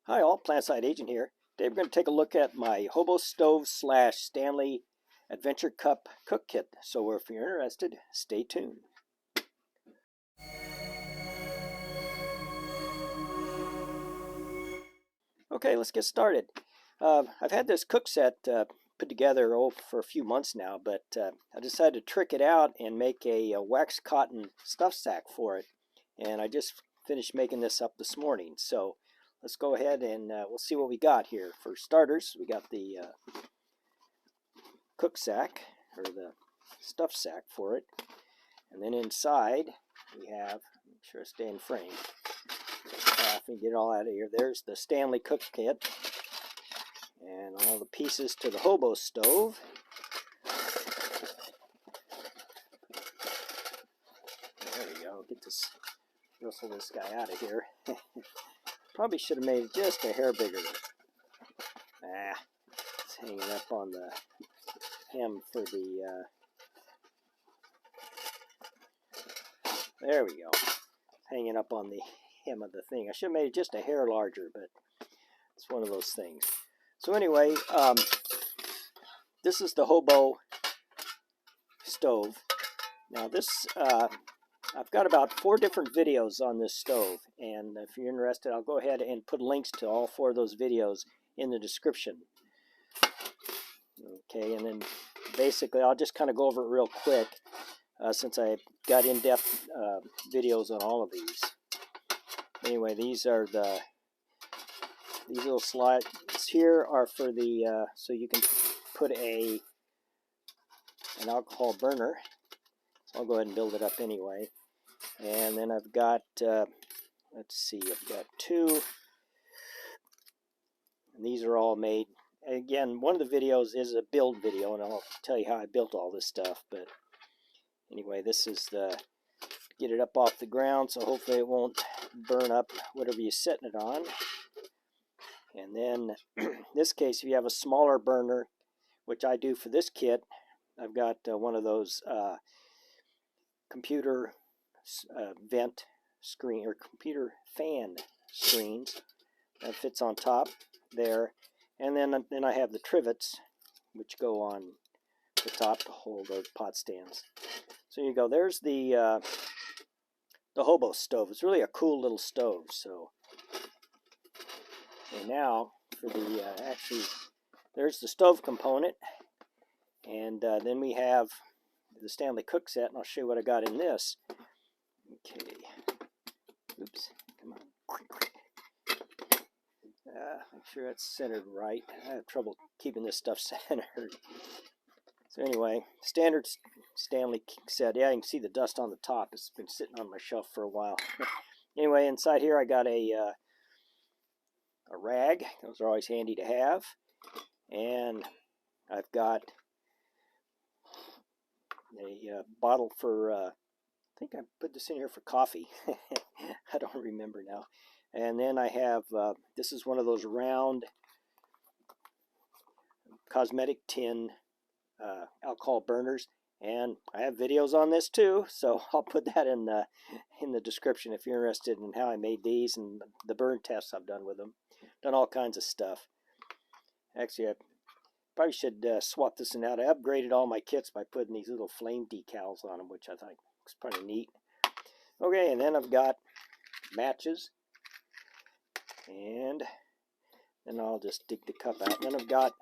Hi all, Plantside Agent here. Today we're going to take a look at my Hobo Stove / Stanley Adventure Cup Cook Kit. So if you're interested, stay tuned. Okay, let's get started. I've had this cook set put together for a few months now, but I decided to trick it out and make a wax cotton stuff sack for it. And I just finished making this up this morning. So let's go ahead and we'll see what we got here. For starters, we got the cook sack, or the stuff sack for it. And then inside we have, make sure I stay in frame. If we get it all out of here, there's the Stanley Cook Kit and all the pieces to the Hobo stove. There we go. Get this, wrestle this guy out of here. Probably should have made it just a hair bigger. It's hanging up on the hem for the. There we go. Hanging up on the hem of the thing. I should have made it just a hair larger, but it's one of those things. So anyway, this is the Hobo stove. Now this, I've got about 4 different videos on this stove, and if you're interested, I'll go ahead and put links to all 4 of those videos in the description. Okay, and then basically I'll just kind of go over it real quick since I got in-depth videos on all of these. Anyway, these are these little slides here are for the so you can put an alcohol burner. So I'll go ahead and build it up anyway. And then I've got let's see, I've got 2, and these are all made. Again, one of the videos is a build video, and I'll tell you how I built all this stuff. But anyway, this is the get it up off the ground, so hopefully it won't burn up whatever you're setting it on. And then in this case, if you have a smaller burner, which I do for this kit, I've got one of those computer vent screen or computer fan screens that fits on top there. And then I have the trivets, which go on the top to hold those pot stands. So you go. There's the Hobo stove. It's really a cool little stove. So, and now for the actually, there's the stove component, and then we have the Stanley Cook set, and I'll show you what I got in this. Okay. Oops. Come on. Make sure that's centered right. I have trouble keeping this stuff centered. So anyway, standard Stanley set. Yeah, you can see the dust on the top. It's been sitting on my shelf for a while. Anyway, inside here I got a rag. Those are always handy to have. And I've got a bottle for, I think I put this in here for coffee. I don't remember now. And then I have, this is one of those round cosmetic tin alcohol burners, and I have videos on this too, so I'll put that in the description if you're interested in how I made these and the burn tests I've done with them. Done all kinds of stuff. Actually, I probably should swap this one out. I upgraded all my kits by putting these little flame decals on them, which I thought was pretty neat. Okay, and then I've got matches, and then I'll just dig the cup out. And then I've got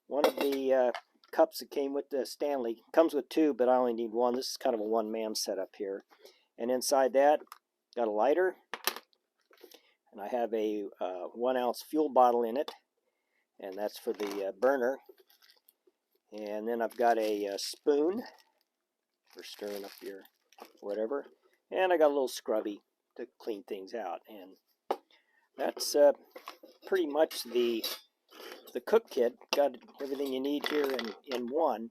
one of the cups that came with the Stanley. Comes with 2, but I only need 1. This is kind of a one-man setup here. And inside that, got a lighter, and I have a 1-ounce fuel bottle in it, and that's for the burner. And then I've got a spoon for stirring up your whatever, and I got a little scrubby to clean things out. And that's pretty much the cook kit. Got everything you need here in one.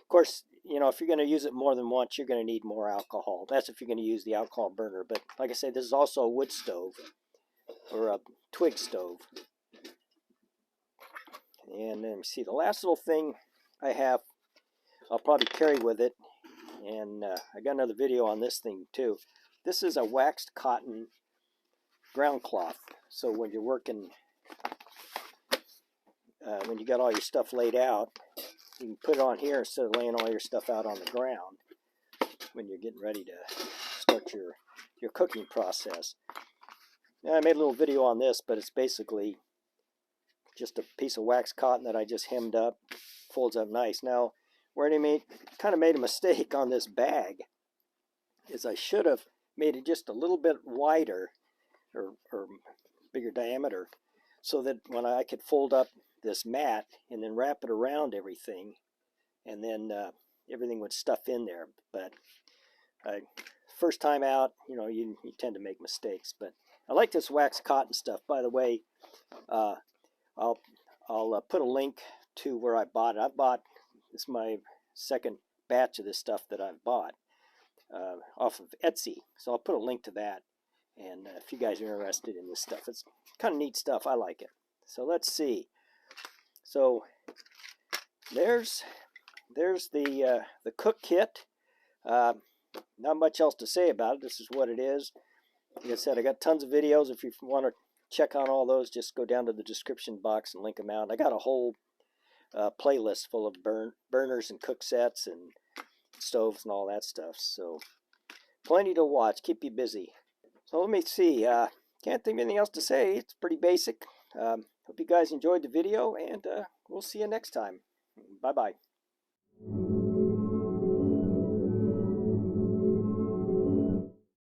Of course, you know, if you're going to use it more than once, you're going to need more alcohol. That's if you're going to use the alcohol burner. But like I said, this is also a wood stove or a twig stove. And then see, the last little thing I have, I'll probably carry with it, and I got another video on this thing too. This is a waxed cotton ground cloth so when you're working, when you got all your stuff laid out, you can put it on here instead of laying all your stuff out on the ground when you're getting ready to start your cooking process. Now, I made a little video on this, but it's basically just a piece of wax cotton that I just hemmed up, folds up nice. Now, where I kind of made a mistake on this bag is I should have made it just a little bit wider or bigger diameter so that when I could fold up this mat and then wrap it around everything, and then everything would stuff in there. But first time out, you tend to make mistakes. But I like this wax cotton stuff. By the way, I'll put a link to where I bought it. This is my second batch of this stuff that I've bought off of Etsy. So I'll put a link to that. And if you guys are interested in this stuff, it's kind of neat stuff. I like it. So let's see. So there's the cook kit. Not much else to say about it. This is what it is. Like I said, I got tons of videos. If you want to check on all those, just go down to the description box and link them out. I got a whole playlist full of burners and cook sets and stoves and all that stuff. So plenty to watch. Keep you busy. So let me see. Can't think of anything else to say. It's pretty basic. Hope you guys enjoyed the video, and we'll see you next time. Bye-bye.